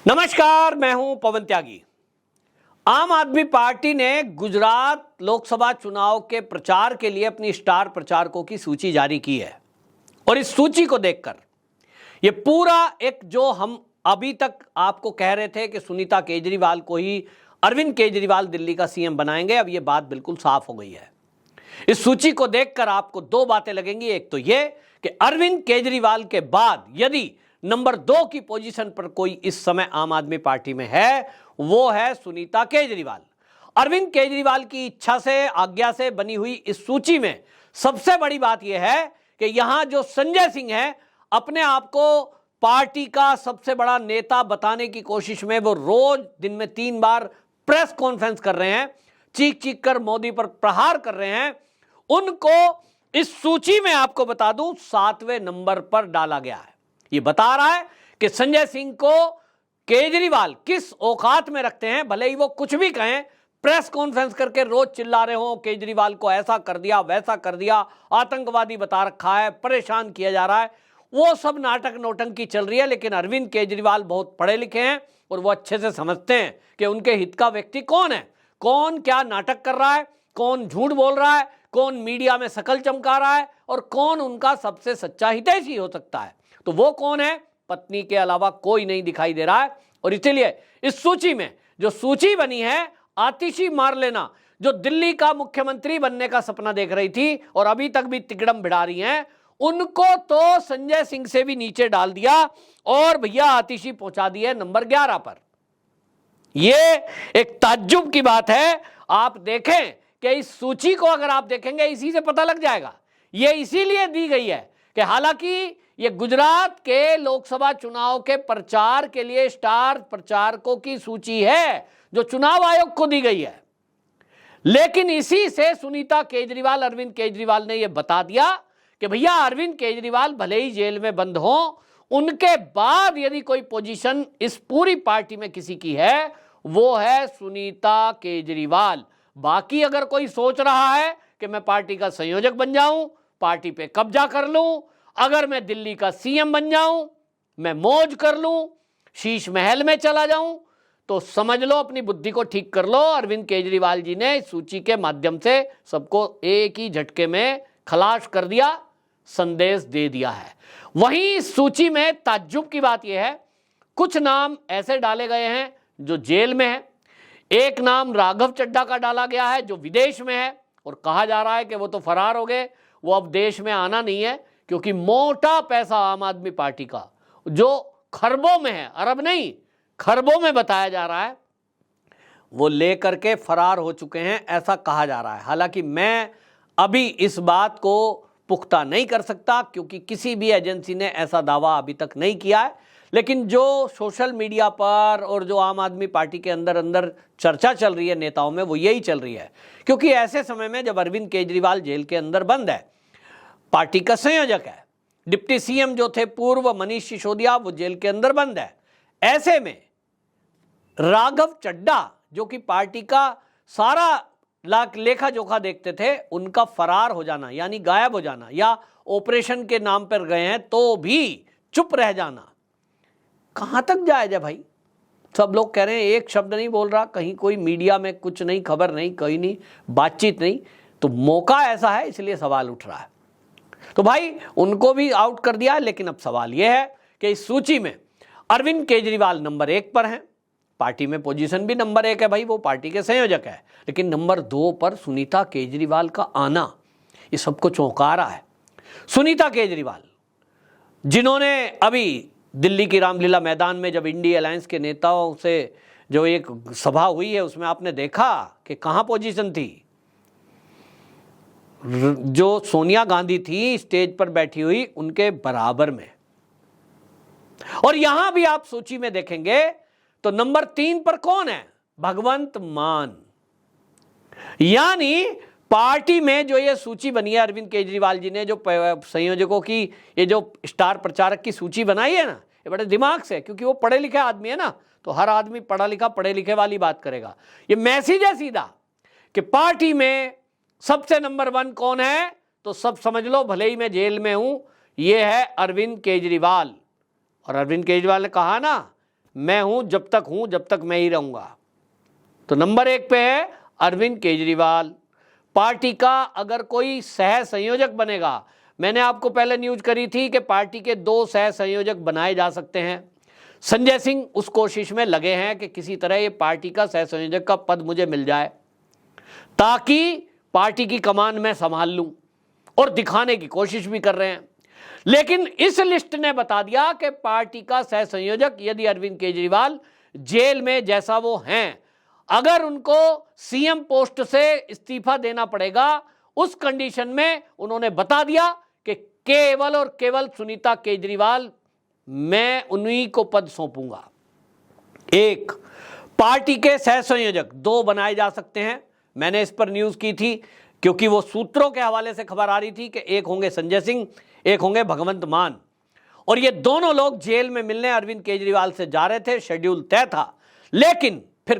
नमस्कार, मैं हूं पवन त्यागी। आम आदमी पार्टी ने गुजरात लोकसभा चुनाव के प्रचार के लिए अपनी स्टार प्रचारकों की सूची जारी की है और इस सूची को देखकर ये पूरा एक जो हम अभी तक आपको कह रहे थे कि सुनीता केजरीवाल को ही अरविंद केजरीवाल दिल्ली का सीएम बनाएंगे, अब ये बात बिल्कुल साफ हो गई है। इस सूची को देखकर आपको दो बातें लगेंगी। एक तो ये कि अरविंद केजरीवाल के बाद यदि नंबर 2 की पोजीशन पर कोई इस समय आम आदमी पार्टी में है, वो है सुनीता केजरीवाल। अरविंद केजरीवाल की इच्छा से, आज्ञा से बनी हुई इस सूची में सबसे बड़ी बात यह है कि यहां जो संजय सिंह है, अपने आप को पार्टी का सबसे बड़ा नेता बताने की कोशिश में वो रोज दिन में 3 बार प्रेस कॉन्फ्रेंस कर रहे हैं, चीख चीख कर मोदी पर प्रहार कर रहे हैं। उनको इस सूची में आपको बता दूं 7वें नंबर पर डाला गया है। ये बता रहा है कि संजय सिंह को केजरीवाल किस औकात में रखते हैं। भले ही वो कुछ भी कहें, प्रेस कॉन्फ्रेंस करके रोज चिल्ला रहे हो केजरीवाल को ऐसा कर दिया, वैसा कर दिया, आतंकवादी बता रखा है, परेशान किया जा रहा है, वो सब नाटक नौटंकी चल रही है। लेकिन अरविंद केजरीवाल बहुत पढ़े लिखे हैं और वो अच्छे से समझते हैं कि उनके हित का व्यक्ति कौन है, कौन क्या नाटक कर रहा है, कौन झूठ बोल रहा है, कौन मीडिया में शकल चमका रहा है और कौन उनका सबसे सच्चा हितैषी हो सकता है। तो वो कौन है? पत्नी के अलावा कोई नहीं दिखाई दे रहा है। और इसीलिए इस सूची में जो सूची बनी है, आतिशी मार लेना, जो दिल्ली का मुख्यमंत्री बनने का सपना देख रही थी और अभी तक भी तिकड़म भिड़ा रही हैं, उनको तो संजय सिंह से भी नीचे डाल दिया और भैया आतिशी पहुंचा दी है नंबर 11 पर। यह एक ताज्जुब की बात है। आप देखें कि इस सूची को अगर आप देखेंगे, इसी से पता लग जाएगा। यह इसीलिए दी गई है कि हालांकि ये गुजरात के लोकसभा चुनाव के प्रचार के लिए स्टार प्रचारकों की सूची है जो चुनाव आयोग को दी गई है, लेकिन इसी से सुनीता केजरीवाल, अरविंद केजरीवाल ने यह बता दिया कि भैया अरविंद केजरीवाल भले ही जेल में बंद हो, उनके बाद यदि कोई पोजीशन इस पूरी पार्टी में किसी की है, वो है सुनीता केजरीवाल। बाकी अगर कोई सोच रहा है कि मैं पार्टी का संयोजक बन जाऊं, पार्टी पे कब्जा कर लूं, अगर मैं दिल्ली का सीएम बन जाऊं, मैं मौज कर लूं, शीश महल में चला जाऊं, तो समझ लो अपनी बुद्धि को ठीक कर लो। अरविंद केजरीवाल जी ने इस सूची के माध्यम से सबको एक ही झटके में खलास कर दिया, संदेश दे दिया है। वहीं इस सूची में ताज्जुब की बात यह है, कुछ नाम ऐसे डाले गए हैं जो जेल में है। एक नाम राघव चड्ढा का डाला गया है जो विदेश में है और कहा जा रहा है कि वो तो फरार हो गए, वो अब देश में आना नहीं है, क्योंकि मोटा पैसा आम आदमी पार्टी का जो खरबों में है, अरब नहीं खरबों में बताया जा रहा है, वो लेकर के फरार हो चुके हैं, ऐसा कहा जा रहा है। हालांकि मैं अभी इस बात को पुख्ता नहीं कर सकता क्योंकि किसी भी एजेंसी ने ऐसा दावा अभी तक नहीं किया है, लेकिन जो सोशल मीडिया पर और जो आम आदमी पार्टी के अंदर अंदर चर्चा चल रही है नेताओं में, वो यही चल रही है। क्योंकि ऐसे समय में जब अरविंद केजरीवाल जेल के अंदर बंद है, पार्टी का संयोजक है, डिप्टी सीएम जो थे पूर्व मनीष सिसोदिया, वो जेल के अंदर बंद है, ऐसे में राघव चड्ढा जो कि पार्टी का सारा लेखा जोखा देखते थे, उनका फरार हो जाना यानी गायब हो जाना या ऑपरेशन के नाम पर गए हैं तो भी चुप रह जाना, कहां तक जायज है भाई? सब लोग कह रहे हैं एक शब्द नहीं बोल रहा, कहीं कोई मीडिया में कुछ नहीं, खबर नहीं, कहीं नहीं, बातचीत नहीं, तो मौका ऐसा है इसलिए सवाल उठ रहा है। तो भाई उनको भी आउट कर दिया। लेकिन अब सवाल यह है कि इस सूची में अरविंद केजरीवाल नंबर 1 पर हैं, पार्टी में पोजीशन भी नंबर 1 है, भाई वो पार्टी के संयोजक है, लेकिन नंबर 2 पर सुनीता केजरीवाल का आना ये सबको चौंका रहा है। सुनीता केजरीवाल जिन्होंने अभी दिल्ली की रामलीला मैदान में जब इंडिया अलायंस के नेताओं से जो एक सभा हुई है, उसमें आपने देखा कि कहां पोजीशन थी, जो सोनिया गांधी थी स्टेज पर बैठी हुई उनके बराबर में। और यहां भी आप सूची में देखेंगे तो नंबर 3 पर कौन है? भगवंत मान। यानी पार्टी में जो ये सूची बनी है, अरविंद केजरीवाल जी ने जो संयोजकों की ये जो स्टार प्रचारक की सूची बनाई है ना, ये बड़े दिमाग से, क्योंकि वो पढ़े लिखे आदमी है ना, तो हर आदमी पढ़ा लिखा पढ़े लिखे वाली बात करेगा। ये मैसेज है सीधा कि पार्टी में सबसे नंबर 1 कौन है, तो सब समझ लो, भले ही मैं जेल में हूं, ये है अरविंद केजरीवाल। और अरविंद केजरीवाल ने कहा ना मैं हूं जब तक मैं ही रहूंगा। तो नंबर 1 पे है अरविंद केजरीवाल। पार्टी का अगर कोई सह संयोजक बनेगा, मैंने आपको पहले न्यूज करी थी कि पार्टी के 2 सह संयोजक बनाए जा सकते हैं। संजय सिंह उस कोशिश में लगे हैं कि किसी तरह ये पार्टी का सह संयोजक का पद मुझे मिल जाए ताकि पार्टी की कमान मैं संभाल लूं, और दिखाने की कोशिश भी कर रहे हैं। लेकिन इस लिस्ट ने बता दिया कि पार्टी का सह संयोजक यदि अरविंद केजरीवाल जेल में जैसा वो हैं, अगर उनको सीएम पोस्ट से इस्तीफा देना पड़ेगा, उस कंडीशन में उन्होंने बता दिया कि केवल और केवल सुनीता केजरीवाल, मैं उन्हीं को पद सौंपूंगा। 1 पार्टी के सह संयोजक 2 बनाए जा सकते हैं। मैंने इस पर न्यूज की थी क्योंकि वो सूत्रों के हवाले से खबर आ रही थी कि 1 होंगे संजय सिंह, 1 होंगे भगवंत मान, और ये दोनों लोग जेल में मिलने अरविंद केजरीवाल से जा रहे थे, शेड्यूल तय था। लेकिन फिर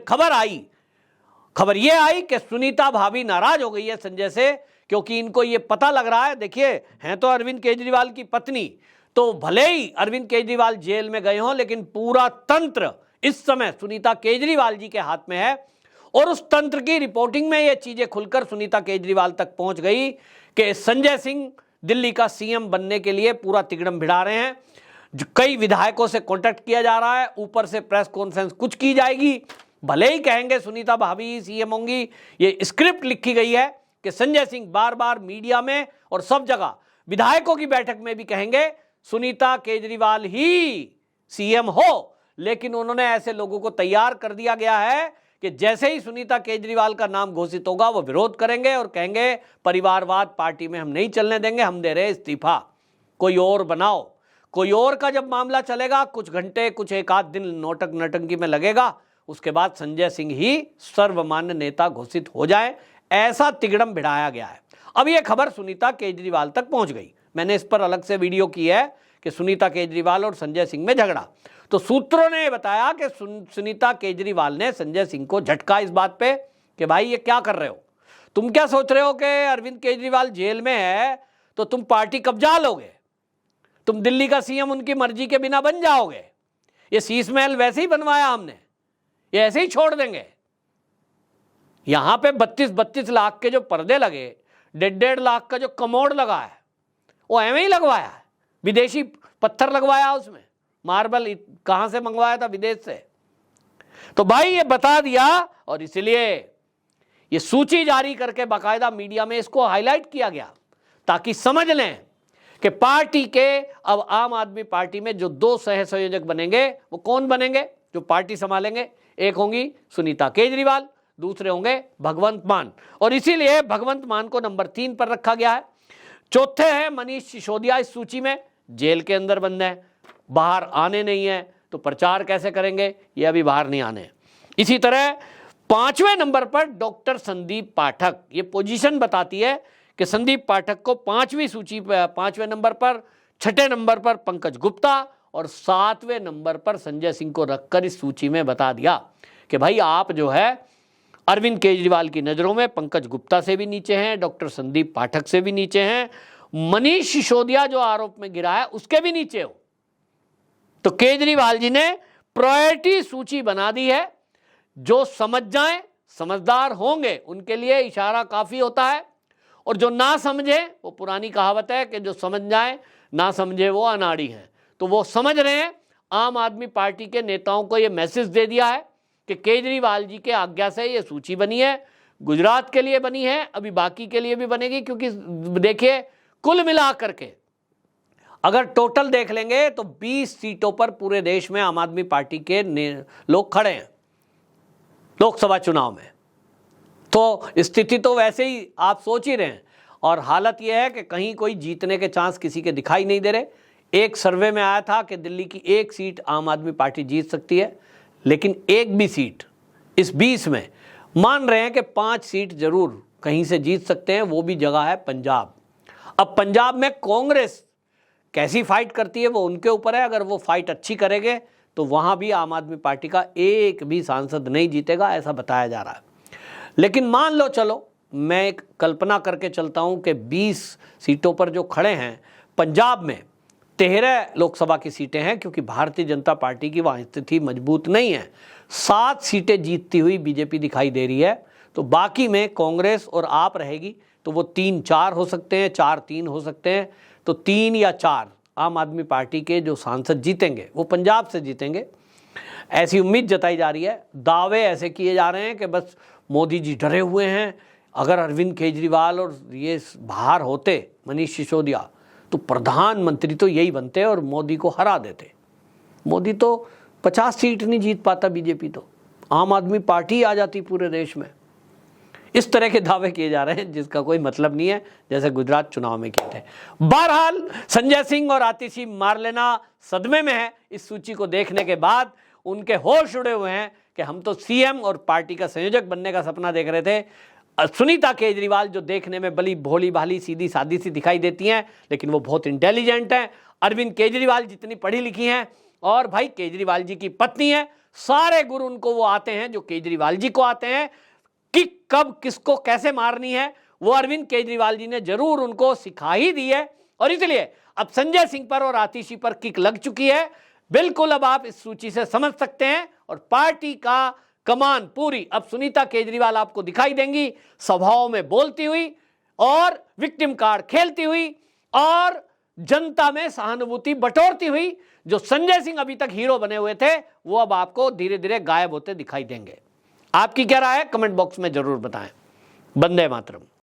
खबर ये आई कि सुनीता भाभी नाराज हो गई है संजय से, क्योंकि इनको ये पता लग रहा है, देखिए हैं तो अरविंद केजरीवाल की पत्नी, तो भले ही अरविंद केजरीवाल जेल में गए हों, लेकिन पूरा तंत्र इस समय सुनीता केजरीवाल जी के हाथ में है। और उस तंत्र की रिपोर्टिंग में ये चीजें खुलकर सुनीता केजरीवाल तक पहुंच गई कि संजय सिंह दिल्ली का सीएम बनने के लिए पूरा तिगड़म भिड़ा रहे हैं। कई विधायकों से कांटेक्ट किया जा रहा है, ऊपर से प्रेस कॉन्फ्रेंस कुछ की जाएगी, भले ही कहेंगे सुनीता भाभी सीएम होंगी। ये स्क्रिप्ट लिखी गई है कि संजय सिंह बार बार मीडिया में और सब जगह विधायकों की बैठक में भी कहेंगे सुनीता केजरीवाल ही सीएम हो। लेकिन उन्होंने ऐसे लोगों को तैयार कर दिया गया है कि जैसे ही सुनीता केजरीवाल का नाम घोषित होगा वो विरोध करेंगे और कहेंगे परिवारवाद पार्टी में हम नहीं चलने देंगे, हम दे रहे इस्तीफा, कोई और बनाओ। कोई और का जब मामला चलेगा, कुछ घंटे कुछ एक आध दिन नोटक नटंकी में लगेगा, उसके बाद संजय सिंह ही सर्वमान्य नेता घोषित हो जाए, ऐसा तिगड़म भिड़ाया गया है। अब यह खबर सुनीता केजरीवाल तक पहुंच गई। मैंने इस पर अलग से वीडियो की है कि सुनीता केजरीवाल और संजय सिंह में झगड़ा। तो सूत्रों ने बताया कि सुनीता केजरीवाल ने संजय सिंह को झटका इस बात पे कि भाई ये क्या कर रहे हो, तुम क्या सोच रहे हो कि अरविंद केजरीवाल जेल में है तो तुम पार्टी कब्जा लोगे, तुम दिल्ली का सीएम उनकी मर्जी के बिना बन जाओगे, ये शीश महल वैसे ही बनवाया हमने, ये ऐसे ही छोड़ देंगे। यहां पे 32-32 लाख के जो पर्दे लगे, 1.5 लाख का जो कमोड लगा है, वो एवं ही लगवाया है, विदेशी पत्थर लगवाया उसमें, मार्बल कहां से मंगवाया था, विदेश से। तो भाई ये बता दिया, और इसलिए ये सूची जारी करके बाकायदा मीडिया में इसको हाईलाइट किया गया ताकि समझ लें कि पार्टी के अब आम आदमी पार्टी में जो 2 सह संयोजक बनेंगे वो कौन बनेंगे जो पार्टी संभालेंगे। 1 होंगी सुनीता केजरीवाल, दूसरे होंगे भगवंत मान, और इसीलिए भगवंत मान को नंबर 3 पर रखा गया है। चौथे हैं मनीष सिसोदिया, इस सूची में जेल के अंदर बंद है, बाहर आने नहीं है, तो प्रचार कैसे करेंगे, ये अभी बाहर नहीं आने। इसी तरह 5वें नंबर पर डॉक्टर संदीप पाठक, ये पोजीशन बताती है कि संदीप पाठक को 5वीं सूची पर 5वें नंबर पर, 6ठे नंबर पर पंकज गुप्ता और 7वें नंबर पर संजय सिंह को रखकर इस सूची में बता दिया कि भाई आप जो है अरविंद केजरीवाल की नजरों में पंकज गुप्ता से भी नीचे हैं, डॉक्टर संदीप पाठक से भी नीचे हैं, मनीष सिसोदिया जो आरोप में गिरा है उसके भी नीचे हो। तो केजरीवाल जी ने प्रायोरिटी सूची बना दी है, जो समझ जाएं, समझदार होंगे उनके लिए इशारा काफी होता है, और जो ना समझे, वो पुरानी कहावत है कि जो समझ जाए ना समझे वो अनाड़ी हैं। तो वो समझ रहे हैं, आम आदमी पार्टी के नेताओं को ये मैसेज दे दिया है कि केजरीवाल जी के आज्ञा से ये सूची बनी है, गुजरात के लिए बनी है, अभी बाकी के लिए भी बनेगी, क्योंकि देखिए कुल मिलाकर के अगर टोटल देख लेंगे तो 20 सीटों पर पूरे देश में आम आदमी पार्टी के लोग खड़े हैं लोकसभा चुनाव में। तो स्थिति तो वैसे ही आप सोच ही रहे हैं, और हालत यह है कि कहीं कोई जीतने के चांस किसी के दिखाई नहीं दे रहे। एक सर्वे में आया था कि दिल्ली की 1 सीट आम आदमी पार्टी जीत सकती है, लेकिन एक भी सीट इस 20 में मान रहे हैं कि 5 सीट जरूर कहीं से जीत सकते हैं, वो भी जगह है पंजाब। अब पंजाब में कांग्रेस कैसी फाइट करती है वो उनके ऊपर है, अगर वो फाइट अच्छी करेंगे तो वहां भी आम आदमी पार्टी का एक भी सांसद नहीं जीतेगा, ऐसा बताया जा रहा है। लेकिन मान लो, चलो मैं एक कल्पना करके चलता हूं कि 20 सीटों पर जो खड़े हैं पंजाब में 13 लोकसभा की सीटें हैं, क्योंकि भारतीय जनता पार्टी की वहाँ स्थिति मजबूत नहीं है। 7 सीटें जीतती हुई बीजेपी दिखाई दे रही है, तो बाकी में कांग्रेस और आप रहेगी, तो वो 3-4 हो सकते हैं, 4-3 हो सकते हैं। तो 3 या 4 आम आदमी पार्टी के जो सांसद जीतेंगे वो पंजाब से जीतेंगे, ऐसी उम्मीद जताई जा रही है। दावे ऐसे किए जा रहे हैं कि बस मोदी जी डरे हुए हैं, अगर अरविंद केजरीवाल और ये बाहर होते मनीष सिसोदिया तो प्रधानमंत्री तो यही बनते और मोदी को हरा देते। मोदी तो 50 सीट नहीं जीत पाता, बीजेपी तो आम आदमी पार्टी आ जाती पूरे देश में। इस तरह के दावे किए जा रहे हैं जिसका कोई मतलब नहीं है, जैसे गुजरात चुनाव में किए थे। बहरहाल संजय सिंह और आतिशी मारलेना सदमे में है। इस सूची को देखने के बाद उनके होश उड़े हुए हैं कि हम तो सीएम और पार्टी का संयोजक बनने का सपना देख रहे थे। सुनीता केजरीवाल जो देखने में बड़ी भोली भाली सीधी सादी सी दिखाई देती हैं, लेकिन वो बहुत इंटेलिजेंट हैं। अरविंद केजरीवाल जितनी पढ़ी लिखी हैं, और भाई केजरीवाल जी की पत्नी है, सारे गुरु उनको वो आते हैं जो केजरीवाल जी को आते हैं। कि कब किसको कैसे मारनी है वो अरविंद केजरीवाल जी ने जरूर उनको सिखा ही दी है, और इसलिए अब संजय सिंह पर और आतिशी पर किक लग चुकी है। बिल्कुल अब आप इस सूची से समझ सकते हैं, और पार्टी का कमान पूरी अब सुनीता केजरीवाल आपको दिखाई देंगी, सभाओं में बोलती हुई और विक्टिम कार्ड खेलती हुई और जनता में सहानुभूति बटोरती हुई। जो संजय सिंह अभी तक हीरो बने हुए थे वो अब आपको धीरे धीरे गायब होते दिखाई देंगे। आपकी क्या राय है, कमेंट बॉक्स में जरूर बताएं। वंदे मातरम।